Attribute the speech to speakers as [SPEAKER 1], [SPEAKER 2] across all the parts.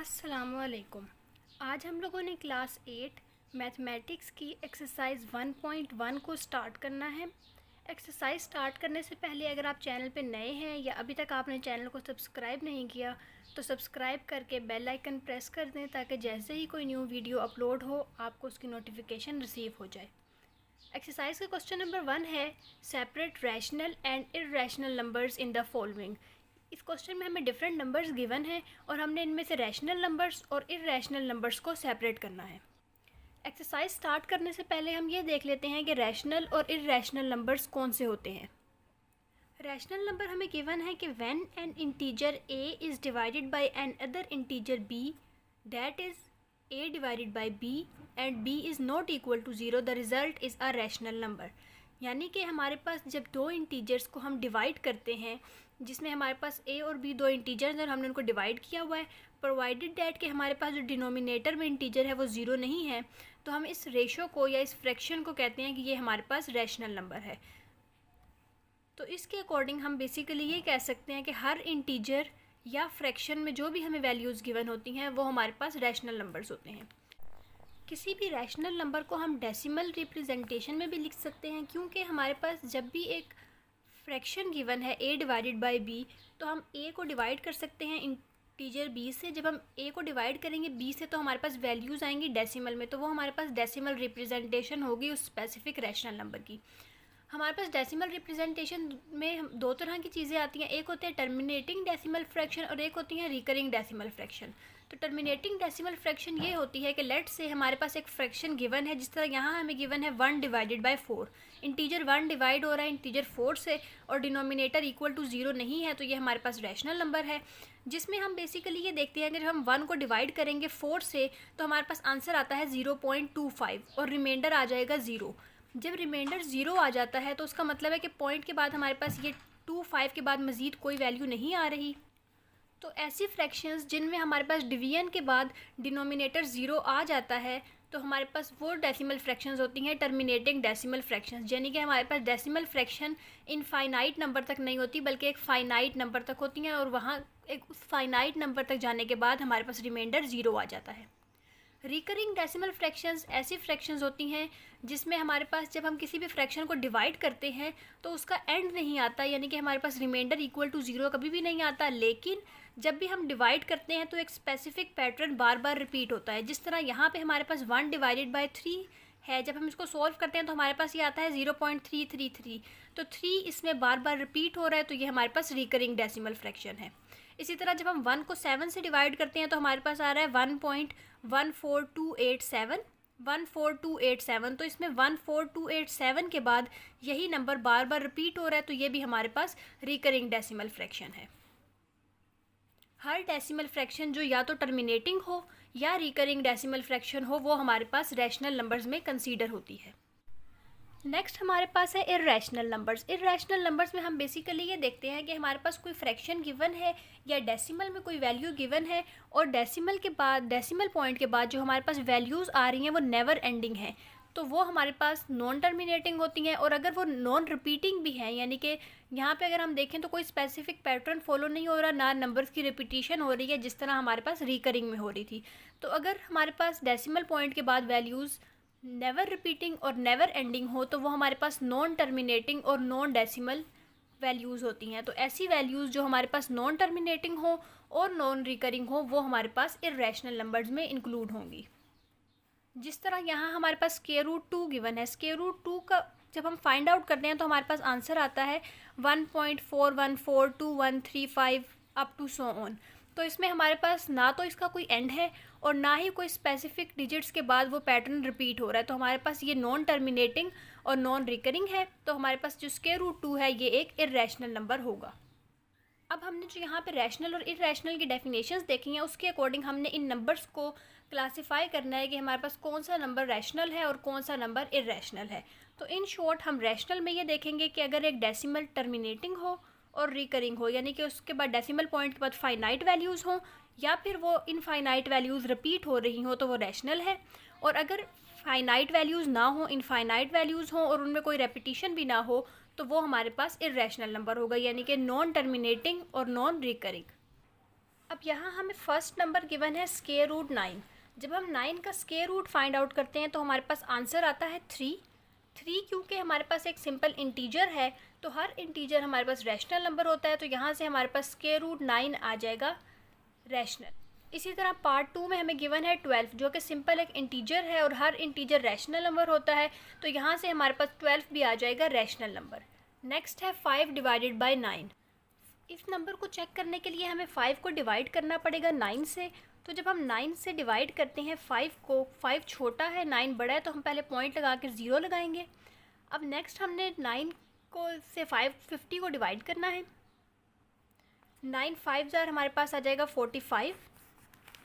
[SPEAKER 1] अस्सलामुअलैकुम। आज हम लोगों ने क्लास 8 मैथमेटिक्स की एक्सरसाइज 1.1 को स्टार्ट करना है। एक्सरसाइज स्टार्ट करने से पहले अगर आप चैनल पे नए हैं या अभी तक आपने चैनल को सब्सक्राइब नहीं किया तो सब्सक्राइब करके बेल आइकन प्रेस कर दें ताकि जैसे ही कोई न्यू वीडियो अपलोड हो आपको उसकी नोटिफिकेशन रिसीव हो जाए। एक्सरसाइज का क्वेश्चन नंबर 1 है, separate rational and irrational numbers in the following. इस क्वेश्चन में हमें डिफरेंट नंबर्स गिवन हैं और हमने इनमें से रैशनल नंबर्स और इर्रेशनल नंबर्स को सेपरेट करना है। एक्सरसाइज स्टार्ट करने से पहले हम ये देख लेते हैं कि रैशनल और इर्रेशनल नंबर्स कौन से होते हैं। रैशनल नंबर हमें गिवन है कि when an integer a is divided by another integer b that is a divided by b and b is not equal to 0 the result is a rational number. यानी कि हमारे पास जब दो integers को हम divide करते हैं जिसमें हमारे पास a और b दो इंटीजर्स और हमने उनको डिवाइड किया हुआ है, प्रोवाइडेड डैट कि हमारे पास जो डिनोमिनेटर में इंटीजर है वो ज़ीरो नहीं है, तो हम इस रेशो को या इस फ्रैक्शन को कहते हैं कि ये हमारे पास रैशनल नंबर है। तो इसके अकॉर्डिंग हम बेसिकली ये कह सकते हैं कि हर इंटीजर या फ्रैक्शन में जो भी हमें वैल्यूज़ गिवन होती हैं वो हमारे पास रैशनल नंबर्स होते हैं। किसी भी रैशनल नंबर को हम डेसिमल रिप्रेजेंटेशन में भी लिख सकते हैं, क्योंकि हमारे पास जब भी एक फ्रैक्शन गिवन है a डिवाइडेड बाय b तो हम a को डिवाइड कर सकते हैं इंटीजर b से। जब हम a को डिवाइड करेंगे b से तो हमारे पास वैल्यूज़ आएंगी डेसिमल में, तो वो हमारे पास डेसिमल रिप्रेजेंटेशन होगी उस स्पेसिफिक रैशनल नंबर की। हमारे पास डेसिमल रिप्रेजेंटेशन में दो तरह की चीज़ें आती हैं, एक होते हैं टर्मिनेटिंग डेसिमल फ्रैक्शन और एक होती हैं रिकरिंग डेसिमल फ्रैक्शन। तो टर्मिनेटिंग डेसिमल फ्रैक्शन ये होती है कि लेट से हमारे पास एक फ्रैक्शन गिवन है, जिस तरह यहाँ हमें गिवन है 1 डिवाइडेड बाय 4। इंटीजर 1 डिवाइड हो रहा है इंटीजर 4 से और डिनोमिनेटर इक्वल टू 0 नहीं है, तो ये हमारे पास रैशनल नंबर है। जिसमें हम बेसिकली ये देखते हैं कि जब हम 1 को डिवाइड करेंगे 4 से तो हमारे पास आंसर आता है 0.25 और रिमाइंडर आ जाएगा 0। जब रिमाइंडर 0 आ जाता है तो उसका मतलब है कि पॉइंट के बाद हमारे पास ये 25 के बाद मज़ीद कोई वैल्यू नहीं आ रही। तो ऐसी फ्रैक्शंस जिनमें हमारे पास डिवीजन के बाद डिनोमिनेटर 0 आ जाता है तो हमारे पास वो डेसिमल फ्रैक्शंस होती हैं टर्मिनेटिंग डेसिमल फ्रैक्शंस। यानी कि हमारे पास डेसिमल फ्रैक्शन इनफाइनाइट नंबर तक नहीं होती बल्कि एक फाइनाइट नंबर तक होती हैं, और वहाँ एक उस फाइनाइट नंबर तक जाने के बाद हमारे पास रिमाइंडर 0 आ जाता है। रिकरिंग डेसिमल फ्रैक्शंस ऐसी फ्रैक्शंस होती हैं जिसमें हमारे पास जब हम किसी भी फ्रैक्शन को डिवाइड करते हैं तो उसका एंड नहीं आता, यानी कि हमारे पास रिमाइंडर इक्वल टू 0 कभी भी नहीं आता, लेकिन जब भी हम डिवाइड करते हैं तो एक स्पेसिफिक पैटर्न बार बार रिपीट होता है। जिस तरह यहाँ पे हमारे पास 1 डिवाइडेड बाय 3 है, जब हम इसको सॉल्व करते हैं तो हमारे पास ये आता है 0.333, तो 3 इसमें बार बार रिपीट हो रहा है, तो ये हमारे पास रिकरिंग डेसिमल फ्रैक्शन है। इसी तरह जब हम 1 को 7 से डिवाइड करते हैं तो हमारे पास आ रहा है 1.14287, तो इसमें 14287 के बाद यही नंबर बार बार रिपीट हो रहा है, तो ये भी हमारे पास रिकरिंग डेसिमल फ्रैक्शन है। हर डेसिमल फ्रैक्शन जो या तो टर्मिनेटिंग हो या रिकरिंग डेसिमल फ्रैक्शन हो वो हमारे पास रैशनल नंबर्स में कंसीडर होती है। नेक्स्ट हमारे पास है इर्रेशनल नंबर्स। इर्रेशनल नंबर्स में हम बेसिकली ये देखते हैं कि हमारे पास कोई फ्रैक्शन गिवन है या डेसिमल में कोई वैल्यू गिवन है और डेसिमल के बाद डेसिमल पॉइंट के बाद जो हमारे पास वैल्यूज़ आ रही हैं वो नेवर एंडिंग है, तो वो हमारे पास नॉन टर्मिनेटिंग होती हैं। और अगर वो नॉन रिपीटिंग भी हैं, यानी कि यहाँ पे अगर हम देखें तो कोई स्पेसिफिक पैटर्न फॉलो नहीं हो रहा, ना नंबर्स की रिपीटिशन हो रही है जिस तरह हमारे पास रिकरिंग में हो रही थी, तो अगर हमारे पास डेसिमल पॉइंट के बाद वैल्यूज़ नेवर रिपीटिंग और नेवर एंडिंग हो तो वो हमारे पास नॉन टर्मिनेटिंग और नॉन डेसिमल वैल्यूज़ होती हैं। तो ऐसी वैल्यूज़ जो हमारे पास नॉन टर्मिनेटिंग हो और नॉन रिकरिंग हो वो हमारे पास इर्रेशनल नंबर्स में इंक्लूड होंगी। जिस तरह यहाँ हमारे पास स्क्वायर रूट 2 गिवन है, स्क्वायर रूट 2 का जब हम फाइंड आउट करते हैं तो हमारे पास आंसर आता है 1.414235 अप टू सो ऑन। तो इसमें हमारे पास ना तो इसका कोई एंड है और ना ही कोई स्पेसिफिक डिजिट्स के बाद वो पैटर्न रिपीट हो रहा है, तो हमारे पास ये नॉन टर्मिनेटिंग और नॉन रिकरिंग है, तो हमारे पास जो स्क्वायर रूट 2 है ये एक इर्रेशनल नंबर होगा। अब हमने जो यहाँ पे रैशनल और इर्रेशनल की डेफिनेशंस देखी हैं उसके अकॉर्डिंग हमने इन नंबर्स को क्लासिफाई करना है कि हमारे पास कौन सा नंबर रैशनल है और कौन सा नंबर इर्रेशनल है। तो इन शॉर्ट हम रैशनल में ये देखेंगे कि अगर एक डेसिमल टर्मिनेटिंग हो और रिकरिंग हो, यानी कि उसके बाद डेसिमल पॉइंट के बाद फाइनाइट वैल्यूज़ हों या फिर वो इनफाइनाइट वैल्यूज़ रिपीट हो रही हों तो वो रैशनल है, और अगर फाइनाइट वैल्यूज़ ना हो, इनफाइनाइट वैल्यूज़ हों और उनमें कोई रेपिटिशन भी ना हो तो वो हमारे पास इर्रेशनल नंबर होगा, यानी कि नॉन टर्मिनेटिंग और नॉन रिकरिंग। अब यहाँ हमें फर्स्ट नंबर गिवन है स्क्वायर रूट 9। जब हम 9 का स्क्वायर रूट फाइंड आउट करते हैं तो हमारे पास आंसर आता है 3। क्योंकि हमारे पास एक सिंपल इंटीजर है तो हर इंटीजर हमारे पास रैशनल नंबर होता है, तो यहाँ से हमारे पास स्क्वायर रूट 9 आ जाएगा रैशनल। इसी तरह पार्ट 2 में हमें गिवन है 12, जो कि सिंपल एक इंटीजर है और हर इंटीजर रैशनल नंबर होता है, तो यहाँ से हमारे पास 12 भी आ जाएगा रैशनल नंबर। नेक्स्ट है 5 डिवाइडेड बाय 9। इस नंबर को चेक करने के लिए हमें 5 को डिवाइड करना पड़ेगा 9 से। तो जब हम 9 से डिवाइड करते हैं 5 को, 5 छोटा है 9 बड़ा है, तो हम पहले पॉइंट लगा कर 0 लगाएंगे। अब नेक्स्ट हमने 9 को से 50 को डिवाइड करना है। 9 5 जार हमारे पास आ जाएगा 45।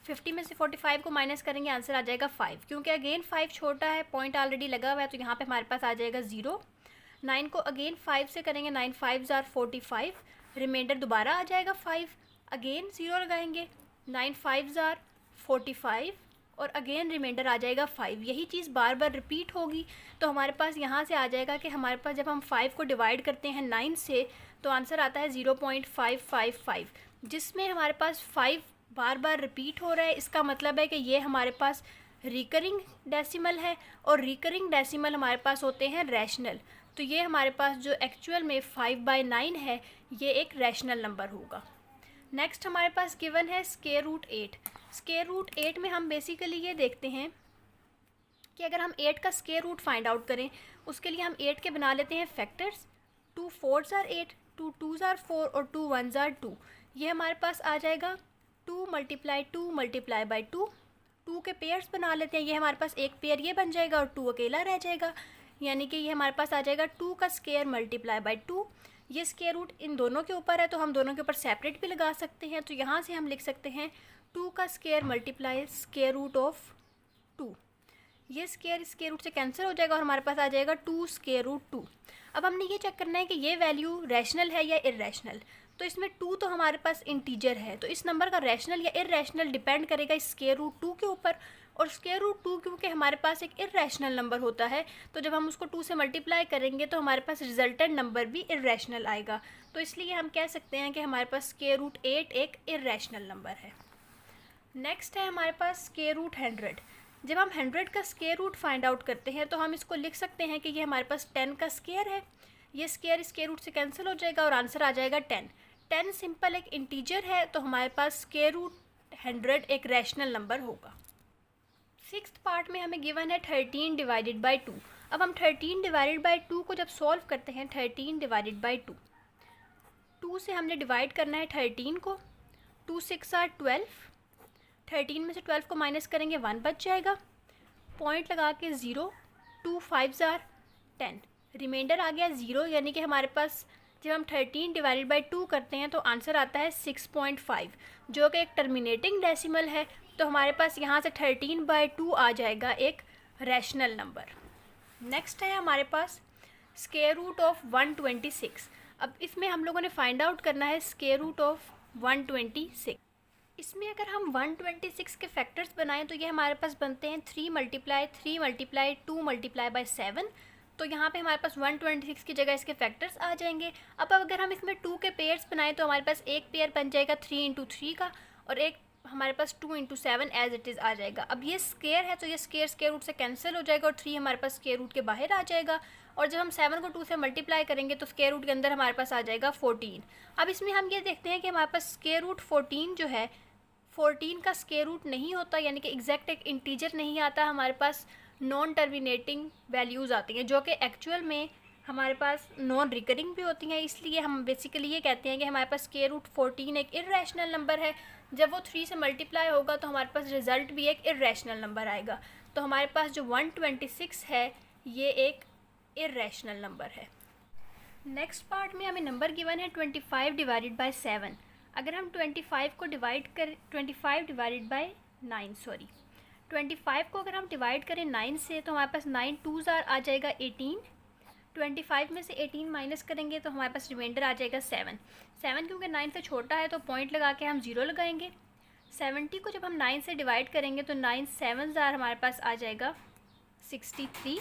[SPEAKER 1] 50 में से 45 को माइनस करेंगे, आंसर आ जाएगा 5। क्योंकि अगेन 5 छोटा है, पॉइंट ऑलरेडी लगा हुआ है, तो यहाँ पे हमारे पास आ जाएगा 0। 9 को अगेन 5 से करेंगे, 9 5 जार 45, रिमाइंडर दोबारा आ जाएगा 5, अगेन 0 लगाएंगे, 9 5 जार 45 और अगेन रिमाइंडर आ जाएगा 5। यही चीज़ बार बार रिपीट होगी, तो हमारे पास यहाँ से आ जाएगा कि हमारे पास जब हम 5 को डिवाइड करते हैं 9 से तो आंसर आता है 0.555, जिसमें हमारे पास 5 बार बार रिपीट हो रहा है। इसका मतलब है कि ये हमारे पास रिकरिंग डेसिमल है और रिकरिंग डेसिमल हमारे पास होते हैं रैशनल। तो ये हमारे पास जो एक्चुअल में 5/9 है ये एक रैशनल नंबर होगा। नेक्स्ट हमारे पास गिवन है स्क्वायर रूट 8। स्क्वायर रूट 8 में हम बेसिकली ये देखते हैं कि अगर हम 8 का स्क्वायर रूट फाइंड आउट करें, उसके लिए हम 8 के बना लेते हैं फैक्टर्स। 2 4 जार 8, 2 2 जार 4 और 2 1 जार 2। ये हमारे पास आ जाएगा 2 × 2 × 2। 2 के पेयर्स बना लेते हैं, ये हमारे पास एक पेयर ये बन जाएगा और 2 अकेला रह जाएगा, यानी कि ये हमारे पास आ जाएगा 2 का स्क्वायर × 2। ये स्क्वायर रूट इन दोनों के ऊपर है तो हम दोनों के ऊपर सेपरेट भी लगा सकते हैं। तो यहाँ से हम लिख सकते हैं 2 का स्क्वायर × स्क्वायर रूट ऑफ 2। ये स्क्वायर रूट से कैंसिल हो जाएगा और हमारे पास आ जाएगा 2 स्क्वायर रूट 2। अब हमने ये चेक करना है कि ये वैल्यू रैशनल है या इररैशनल। तो इसमें 2 तो हमारे पास इंटीजर है, तो इस नंबर का रैशनल या इररैशनल डिपेंड करेगा इस स्क्वायर रूट 2 के ऊपर। और स्क्वायर रूट 2 क्योंकि हमारे पास एक इररैशनल नंबर होता है, तो जब हम उसको 2 से मल्टीप्लाई करेंगे तो हमारे पास रिजल्टेंट नंबर भी इररैशनल आएगा। तो इसलिए हम कह सकते हैं कि हमारे पास स्क्वायर रूट 8 एक इररैशनल नंबर है। नेक्स्ट है हमारे पास स्क्वायर रूट 100। जब हम 100 का स्क्वायर रूट फाइंड आउट करते हैं तो हम इसको लिख सकते हैं कि ये हमारे पास 10 का स्क्वायर है। ये स्क्वायर रूट से कैंसिल हो जाएगा और आंसर आ जाएगा 10। 10 सिंपल एक इंटीजर है, तो हमारे पास स्क्वायर रूट 100 एक रैशनल नंबर होगा। 6th पार्ट में हमें गिवन है 13 डिवाइडेड बाई 2। अब हम 13 डिवाइडेड बाई 2 को जब सॉल्व करते हैं, 13 डिवाइडेड बाई 2 से हमने डिवाइड करना है 13 को। 2 6 आर 12, 13 में से 12 को माइनस करेंगे 1 बच जाएगा, पॉइंट लगा के 0। 2 5 आर 10, रिमाइंडर आ गया 0, यानी कि हमारे पास जब हम 13 डिवाइडेड बाई 2 करते हैं तो आंसर आता है 6.5, जो कि एक टर्मिनेटिंग डेसिमल है। तो हमारे पास यहाँ से 13/2 आ जाएगा एक रैशनल नंबर। नेक्स्ट है हमारे पास स्क्वायर रूट ऑफ 126। अब इसमें हम लोगों ने फाइंड आउट करना है स्क्वायर रूट ऑफ 126। इसमें अगर हम 126 के फैक्टर्स बनाएं तो ये हमारे पास बनते हैं 3 × 3 × 2 × 7। तो यहाँ पे हमारे पास 126 की जगह इसके फैक्टर्स आ जाएंगे। अब अगर हम इसमें 2 के पेयर्स बनाएं तो हमारे पास एक पेयर बन जाएगा 3 × 3 का, और एक हमारे पास 2 × 7 एज इट इज़ आ जाएगा। अब ये स्क्वायर है तो ये स्क्वायर रूट से कैंसिल हो जाएगा और 3 हमारे पास स्क्वायर रूट के बाहर आ जाएगा। और जब हम 7 को 2 से मल्टीप्लाई करेंगे तो स्क्वायर रूट के अंदर हमारे पास आ जाएगा 14। अब इसमें हम ये देखते हैं कि हमारे पास स्क्वायर रूट 14 जो है, 14 का स्क्वायर रूट नहीं होता, यानी कि एग्जैक्ट एक इंटीजर नहीं आता, हमारे पास नॉन टर्मिनेटिंग वैल्यूज़ आती हैं जो कि एक्चुअल में हमारे पास नॉन रिकरिंग भी होती हैं। इसलिए हम बेसिकली ये कहते हैं कि हमारे पास स्क्वायर रूट 14 एक इररैशनल नंबर है। जब वो 3 से मल्टीप्लाई होगा तो हमारे पास रिज़ल्ट भी एक इररैशनल नंबर आएगा। तो हमारे पास जो 126 है ये एक इररैशनल नंबर है। नेक्स्ट पार्ट में हमें नंबर गिवन है 25 डिवाइडेड बाई 7। अगर हम 25 को डिवाइड कर 25 डिवाइडेड बाई 9 सॉरी 25 को अगर हम डिवाइड करें 9 से तो हमारे पास 9 2 आ जाएगा 18। 25 में से 18 माइनस करेंगे तो हमारे पास रिमाइंडर आ जाएगा 7। 7 क्योंकि 9 से छोटा है तो पॉइंट लगा के हम 0 लगाएंगे। 70 को जब हम 9 से डिवाइड करेंगे तो 9 7 हमारे पास आ जाएगा 63।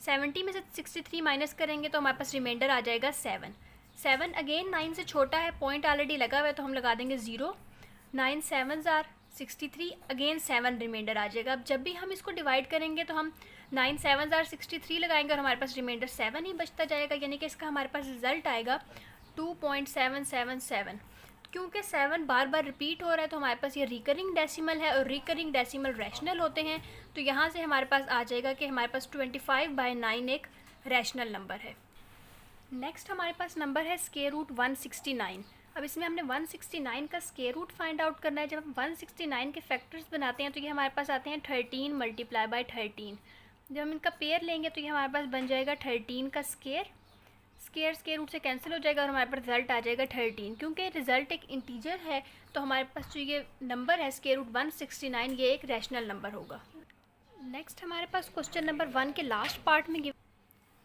[SPEAKER 1] 70 में से 63 माइनस करेंगे तो हमारे पास रिमाइंडर आ जाएगा 7। 7 अगेन 9 से छोटा है, पॉइंट ऑलरेडी लगा हुआ है तो हम लगा देंगे 0। 9 7s आर 63, अगेन 7 रिमाइंडर आ जाएगा। अब जब भी हम इसको डिवाइड करेंगे तो हम 9 7s आर 63 लगाएंगे और हमारे पास रिमाइंडर 7 ही बचता जाएगा, यानी कि इसका हमारे पास रिजल्ट आएगा 2.777। क्योंकि 7 बार बार रिपीट हो रहा है तो हमारे पास ये रिकरिंग डेसिमल है और रिकरिंग डेसिमल रैशनल होते हैं, तो यहाँ से हमारे पास आ जाएगा कि हमारे पास 25/9 एक रैशनल नंबर है। नेक्स्ट हमारे पास नंबर है स्क्वायर रूट 169। अब इसमें हमने 169 का स्क्वायर रूट फाइंड आउट करना है। जब हम 169 के फैक्टर्स बनाते हैं तो ये हमारे पास आते हैं 13 मल्टीप्लाई बाय 13। जब हम इनका पेयर लेंगे तो ये हमारे पास बन जाएगा 13 का स्क्वायर रूट से कैंसिल हो जाएगा और हमारे पास रिजल्ट आ जाएगा 13। क्योंकि रिजल्ट एक इंटीजर है तो हमारे पास जो ये नंबर है स्क्वायर रूट 169 ये एक रैशनल नंबर होगा। नेक्स्ट हमारे पास क्वेश्चन नंबर 1 के लास्ट पार्ट में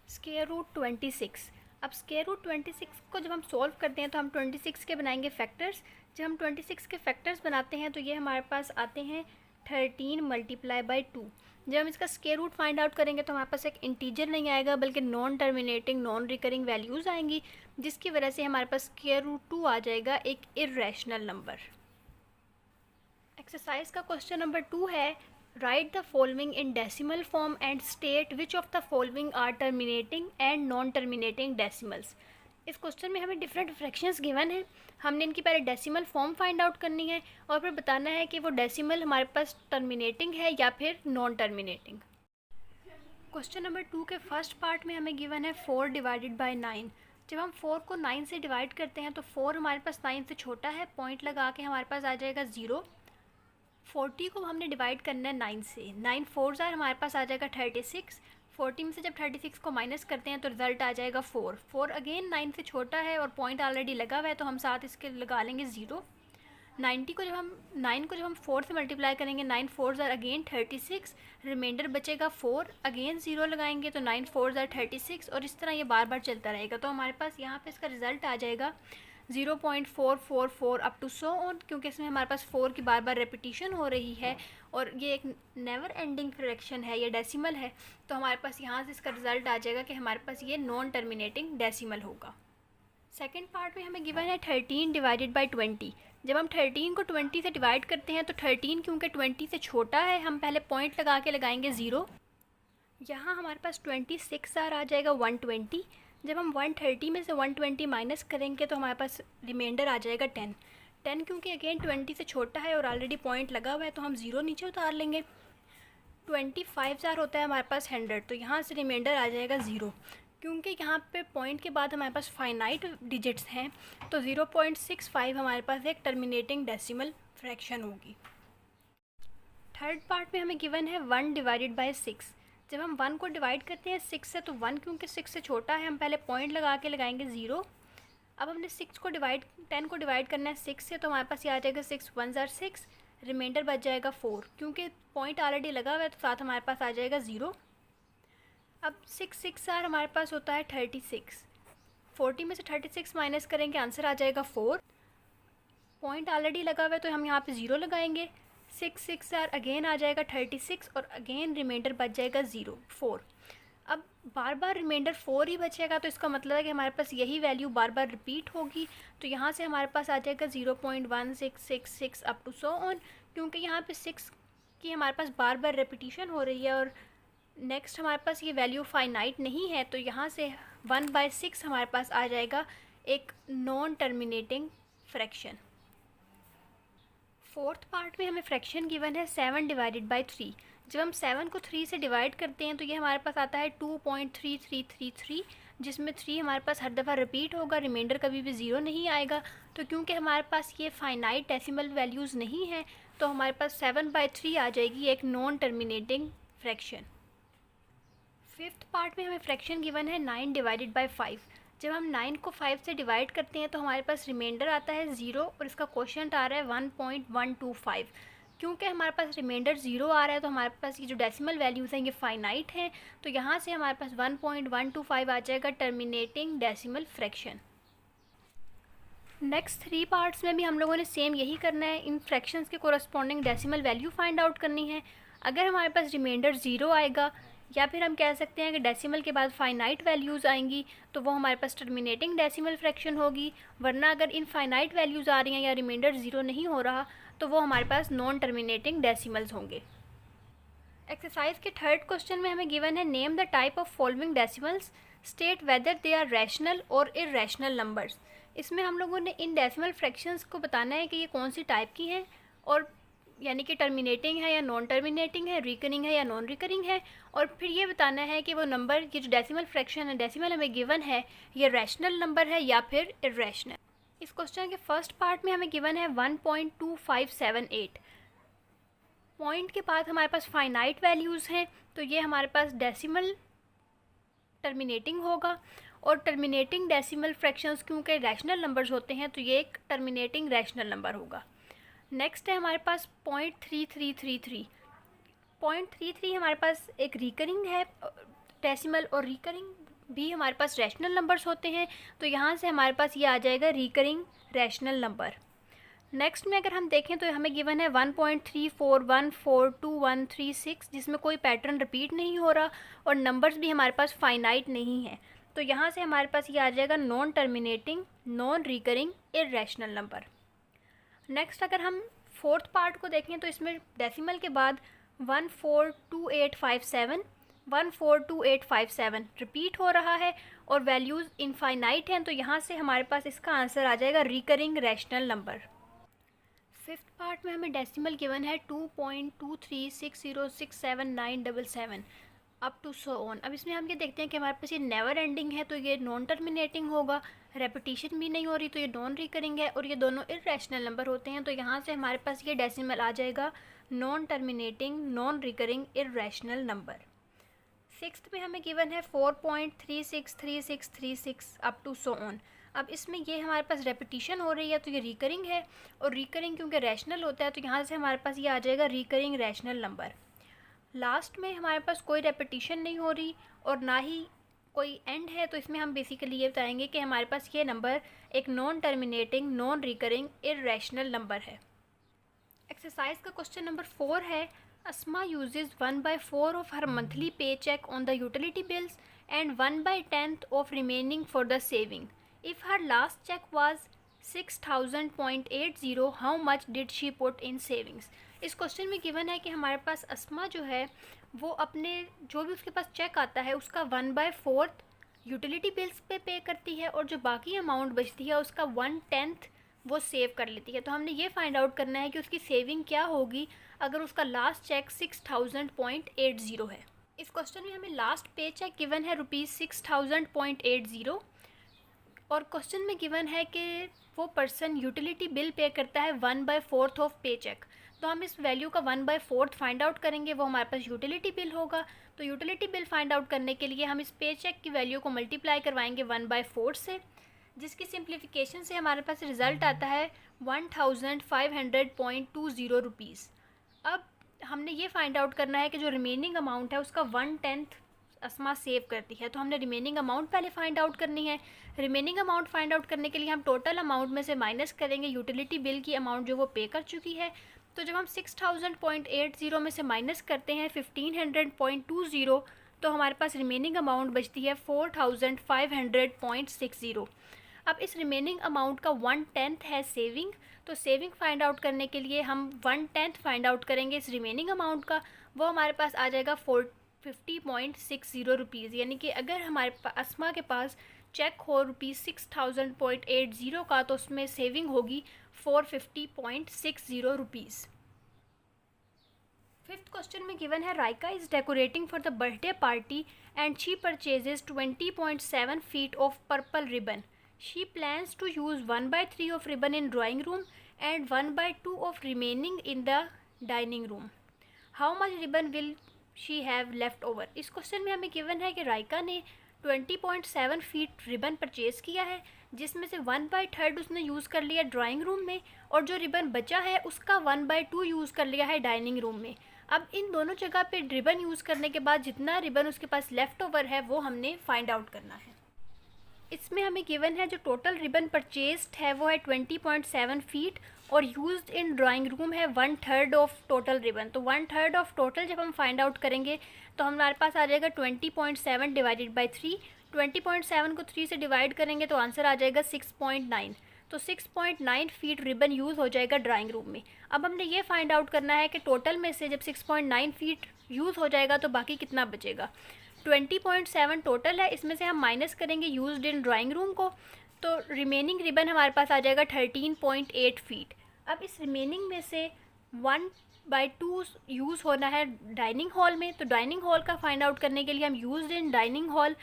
[SPEAKER 1] स्क्वायर रूट 26। अब स्क्वायर रूट 26 को जब हम सॉल्व करते हैं तो हम 26 के बनाएंगे फैक्टर्स। जब हम 26 के फैक्टर्स बनाते हैं तो ये हमारे पास आते हैं 13 मल्टीप्लाई बाय 2। जब हम इसका स्क्वायर रूट फाइंड आउट करेंगे तो हमारे पास एक इंटीजर नहीं आएगा बल्कि non terminating non recurring values आएंगी, जिसकी वजह से हमारे पास स्क्वायर रूट 2 आ जाएगा एक इर्रेशनल नंबर। एक्सरसाइज का क्वेश्चन नंबर 2 है write the following in decimal form and state which of the following are terminating and non terminating decimals. इस क्वेश्चन में हमें डिफरेंट फ्रैक्शंस गिवन है, हमने इनकी पहले डेसिमल फॉर्म फाइंड आउट करनी है और फिर बताना है कि वो डेसिमल हमारे पास टर्मिनेटिंग है या फिर नॉन टर्मिनेटिंग। क्वेश्चन नंबर 2 के फर्स्ट पार्ट में हमें गिवन है 4 डिवाइडेड बाय 9। जब हम 4 को 9 से डिवाइड करते हैं तो 4 हमारे पास 9 से छोटा है, पॉइंट लगा के हमारे पास आ जाएगा 0। 40 को हमने डिवाइड करना है 9 से, 9 4 हमारे पास आ जाएगा 36। 40 में से जब 36 को माइनस करते हैं तो रिजल्ट आ जाएगा 4। 4 अगेन 9 से छोटा है और पॉइंट ऑलरेडी लगा हुआ है तो हम साथ इसके लगा लेंगे 0। 9 को जब हम 4 से मल्टीप्लाई करेंगे 9 4 अगेन 36, रिमाइंडर बचेगा 4, अगेन 0 लगाएंगे तो 9 4 36 और इस तरह ये बार बार चलता रहेगा। तो हमारे पास यहाँ पे इसका रिज़ल्ट आ जाएगा 0.444 अप टू सो ऑन, क्योंकि इसमें हमारे पास 4 की बार बार रेपिटेशन हो रही है और ये एक नेवर एंडिंग फ्रैक्शन है, ये डेसिमल है, तो हमारे पास यहाँ से इसका रिज़ल्ट आ जाएगा कि हमारे पास ये नॉन टर्मिनेटिंग डेसिमल होगा। सेकेंड पार्ट में हमें गिवन है 13 डिवाइडेड बाई 20। जब हम 13 को 20 से डिवाइड करते हैं तो 13 क्योंकि 20 से छोटा है हम पहले पॉइंट लगा के लगाएंगे 0। यहाँ हमारे पास 26 आ जाएगा 120। जब हम 130 में से 120 माइनस करेंगे तो हमारे पास रिमाइंडर आ जाएगा 10। 10 क्योंकि अगेन 20 से छोटा है और ऑलरेडी पॉइंट लगा हुआ है तो हम 0 नीचे उतार लेंगे। 25 होता है हमारे पास 100, तो यहाँ से रिमाइंडर आ जाएगा 0। क्योंकि यहाँ पे पॉइंट के बाद हमारे पास फाइनाइट डिजिट्स हैं तो 0.65 हमारे पास एक टर्मिनेटिंग डेसिमल फ्रैक्शन होगी। थर्ड पार्ट में हमें गिवन है 1 डिवाइडेड बाय 6। जब हम 1 को डिवाइड करते हैं 6 से तो 1 क्योंकि 6 से छोटा है हम पहले पॉइंट लगा के लगाएंगे 0। अब हमने 10 को डिवाइड करना है 6 से, तो हमारे पास ये आ जाएगा 6 1 6, रिमाइंडर बच जाएगा 4। क्योंकि पॉइंट ऑलरेडी लगा हुआ है तो साथ हमारे पास आ जाएगा 0। अब 6 हमारे पास होता है 36। 40 में से 36 माइनस करेंगे आंसर आ जाएगा 4। पॉइंट ऑलरेडी लगा हुआ है तो हम यहाँ पे 0 लगाएंगे। 6 अगेन आ जाएगा 36 और अगेन रिमाइंडर बच जाएगा 4। अब बार बार रिमाइंडर 4 ही बचेगा तो इसका मतलब है कि हमारे पास यही वैल्यू बार बार रिपीट होगी, तो यहाँ से हमारे पास आ जाएगा 0.1666 अप टू सो ऑन। क्योंकि यहाँ पे 6 की हमारे पास बार बार रेपिटेशन हो रही है और नेक्स्ट हमारे पास ये वैल्यू फाइनाइट नहीं है, तो यहाँ से 1/6 हमारे पास आ जाएगा एक non terminating fraction. Fourth part में हमें फ्रैक्शन गिवन है 7 डिवाइडेड बाई 3। जब हम 7 को 3 से डिवाइड करते हैं तो ये हमारे पास आता है 2.3333, जिसमें 3 हमारे पास हर दफ़ा रिपीट होगा, रिमाइंडर कभी भी 0 नहीं आएगा। तो क्योंकि हमारे पास ये फाइनाइट डेसिमल वैल्यूज़ नहीं है तो हमारे पास 7/3 आ जाएगी एक non terminating fraction. Fifth part में हमें फ्रैक्शन गिवन है 9 डिवाइडेड बाई 5। जब हम 9 को 5 से डिवाइड करते हैं तो हमारे पास रिमाइंडर आता है 0 और इसका क्वोशिएंट आ रहा है 1.125। क्योंकि हमारे पास रिमाइंडर 0 आ रहा है तो हमारे पास ये जो डेसिमल वैल्यूज़ हैं ये फाइनाइट हैं, तो यहाँ से हमारे पास 1.125 आ जाएगा terminating decimal fraction. Next 3 parts में भी हम लोगों ने सेम यही करना है, इन फ्रैक्शंस के corresponding decimal value find out करनी है। अगर हमारे पास रिमाइंडर 0 आएगा या फिर हम कह सकते हैं कि डेसिमल के बाद फाइनाइट वैल्यूज़ आएंगी तो वो हमारे पास टर्मिनेटिंग डेसिमल फ्रैक्शन होगी, वरना अगर इनफाइनाइट वैल्यूज़ आ रही हैं या रिमाइंडर ज़ीरो नहीं हो रहा तो वो हमारे पास नॉन टर्मिनेटिंग डेसिमल्स होंगे। एक्सरसाइज के थर्ड क्वेश्चन में हमें गिवन है name the type of following decimals, state whether they are rational और इर्रेशनल नंबर्स। इसमें हम लोगों ने इन डेसिमल फ्रैक्शंस को बताना है कि ये कौन सी टाइप की हैं और यानी कि टर्मिनेटिंग है या नॉन टर्मिनेटिंग है, रिकरिंग है या नॉन रिकरिंग है, और फिर ये बताना है कि वो नंबर, ये जो डेसिमल फ्रैक्शन है, डेसिमल हमें गिवन है, ये रैशनल नंबर है या फिर इर्रेशनल। इस क्वेश्चन के फर्स्ट पार्ट में हमें गिवन है 1.2578। पॉइंट के बाद हमारे पास फाइनाइट वैल्यूज़ हैं तो ये हमारे पास डेसिमल टर्मिनेटिंग होगा, और टर्मिनेटिंग डेसिमल फ्रैक्शंस क्योंकि रैशनल नंबर्स होते हैं तो ये एक टर्मिनेटिंग रैशनल नंबर होगा। नेक्स्ट है हमारे पास 0.3333। 0.33 हमारे पास एक रिकरिंग है डेसिमल, और रिकरिंग भी हमारे पास रैशनल नंबर्स होते हैं तो यहाँ से हमारे पास ये आ जाएगा रिकरिंग रैशनल नंबर। नेक्स्ट में अगर हम देखें तो हमें गिवन है 1.34142136, जिसमें कोई पैटर्न रिपीट नहीं हो रहा और नंबर्स भी हमारे पास फाइनाइट नहीं है, तो यहाँ से हमारे पास ये आ जाएगा non terminating non recurring irrational number. Next अगर हम फोर्थ पार्ट को देखें तो इसमें डेसिमल के बाद 1422857 रिपीट हो रहा है और वैल्यूज़ इनफाइनाइट हैं, तो यहाँ से हमारे पास इसका आंसर आ जाएगा recurring rational number. Fifth part में हमें डेसिमल गिवन है 2.2360679777 अप टू सो ऑन। अब इसमें हम ये देखते हैं कि हमारे पास ये नेवर एंडिंग है तो ये नॉन टर्मिनेटिंग होगा, रेपिटेशन भी नहीं हो रही तो ये नॉन रिकरिंग है, और ये दोनों इर्रेशनल नंबर होते हैं तो यहाँ से हमारे पास ये डेसिमल आ जाएगा non terminating non recurring irrational number. Sixth में हमें गिवन है 4.363636 अप टू सो ऑन। अब इसमें ये हमारे पास रेपिटेशन हो रही है तो ये रिकरिंग है, और रिकरिंग क्योंकि रैशनल होता है तो यहाँ से हमारे पास ये आ जाएगा रिकरिंग रैशनल नंबर। लास्ट में हमारे पास कोई रेपिटेशन नहीं हो रही और ना ही कोई एंड है, तो इसमें हम बेसिकली ये बताएंगे कि हमारे पास ये नंबर एक non terminating non recurring irrational number है। एक्सरसाइज का क्वेश्चन नंबर 4 है, Asma uses 1/4 of her monthly paycheck on the utility bills and 1/10 of remaining for the saving. If her last check was 6000.80, how much did she put in savings? इस question में given है कि हमारे पास अस्मा जो है वो अपने जो भी उसके पास चेक आता है उसका 1/4 यूटिलिटी बिल्स पे करती है, और जो बाकी अमाउंट बचती है उसका 1/10 वो सेव कर लेती है। तो हमने ये फाइंड आउट करना है कि उसकी सेविंग क्या होगी अगर उसका लास्ट चेक 6000.80 है। इस क्वेश्चन में हमें लास्ट पे चेक गिवन है ₹6000.80, और क्वेश्चन में गिवन है कि वो पर्सन यूटिलिटी बिल पे करता है 1/4 ऑफ पे चेक। तो हम इस वैल्यू का 1/4 फाइंड आउट करेंगे, वो हमारे पास यूटिलिटी बिल होगा। तो यूटिलिटी बिल फाइंड आउट करने के लिए हम इस पे चेक की वैल्यू को मल्टीप्लाई करवाएंगे 1/4 से, जिसकी सिंप्लीफिकेशन से हमारे पास रिज़ल्ट आता है 1500.20 रुपीज़। अब हमने ये फाइंड आउट करना है कि जो रिमेनिंग अमाउंट है उसका 1/10 अस्मा सेव करती है। तो हमने रिमेनिंग अमाउंट पहले फाइंड आउट करनी है। रिमेनिंग अमाउंट फाइंड आउट करने के लिए हम टोटल अमाउंट में से माइनस करेंगे यूटिलिटी बिल की अमाउंट जो वो पे कर चुकी है। तो जब हम 6000.80 में से माइनस करते हैं 1500.20, तो हमारे पास रिमेनिंग अमाउंट बचती है 4500.60। अब इस रिमेनिंग अमाउंट का 1/10 है सेविंग, तो सेविंग फाइंड आउट करने के लिए हम 1/10 फाइंड आउट करेंगे इस रिमेनिंग अमाउंट का, वो हमारे पास आ जाएगा 450.60 रुपीज़। यानी कि अगर हमारे पास अस्मा के पास चेक हो ₹6000.80 का तो उसमें सेविंग होगी 450.60 रुपीज़। फिफ्थ क्वेश्चन में गिवन है Raika is decorating for the birthday party and she purchases 20.7 feet of purple ribbon. She plans to use 1/3 of ribbon in drawing room and 1/2 of remaining in the dining room. How much ribbon will she have left over? इस question में हमें given है कि राइका ने 20.7 feet ribbon purchase किया है, जिसमें से 1/3 उसने यूज़ कर लिया ड्राइंग रूम में, और जो रिबन बचा है उसका 1/2 यूज़ कर लिया है डाइनिंग रूम में। अब इन दोनों जगह पे रिबन यूज़ करने के बाद जितना रिबन उसके पास लेफ़्ट ओवर है वो हमने फाइंड आउट करना है। इसमें हमें गिवन है जो टोटल रिबन परचेस्ड है वो है 20.7 फीट और यूज्ड इन ड्राइंग रूम है 1/3 ऑफ टोटल रिबन। तो 1/3 ऑफ टोटल जब हम फाइंड आउट करेंगे तो हमारे पास आ जाएगा 20.7 डिवाइडेड बाई 3। 20.7 को 3 से डिवाइड करेंगे तो आंसर आ जाएगा 6.9। तो 6.9 फीट रिबन यूज़ हो जाएगा ड्राइंग रूम में। अब हमने ये फाइंड आउट करना है कि टोटल में से जब 6.9 फीट यूज़ हो जाएगा तो बाकी कितना बचेगा। 20.7 टोटल है, इसमें से हम माइनस करेंगे यूज्ड इन ड्राइंग रूम को, तो रिमेनिंग रिबन हमारे पास आ जाएगा 13.8 फीट। अब इस रिमेनिंग में से 1/2 यूज़ होना है डाइनिंग हॉल में। तो डाइनिंग हॉल का फाइंड आउट करने के लिए हम यूज्ड इन डाइनिंग हॉल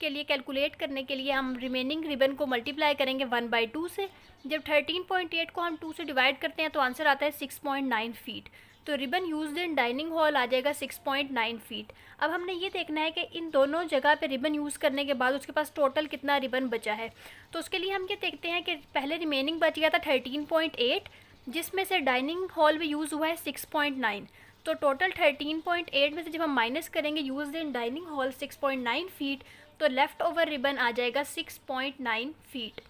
[SPEAKER 1] के लिए कैलकुलेट करने के लिए हम रिमेनिंग रिबन को मल्टीप्लाई करेंगे 1/2 से। जब 13.8 को हम 2 से डिवाइड करते हैं तो आंसर आता है 6.9 फीट। तो ribbon used in dining hall आ जाएगा 6.9 फीट। अब हमने ये देखना है कि इन दोनों जगह पे रिबन यूज़ करने के बाद उसके पास टोटल कितना रिबन बचा है। तो उसके लिए हम ये देखते हैं कि पहले रिमेनिंग बच गया था 13.8, जिसमें से डाइनिंग हॉल में यूज़ हुआ है 6.9। तो टोटल 13.8 में से जब हम माइनस करेंगे used in dining hall 6.9 feet, तो लेफ़्ट ओवर रिबन आ जाएगा 6.9 फीट।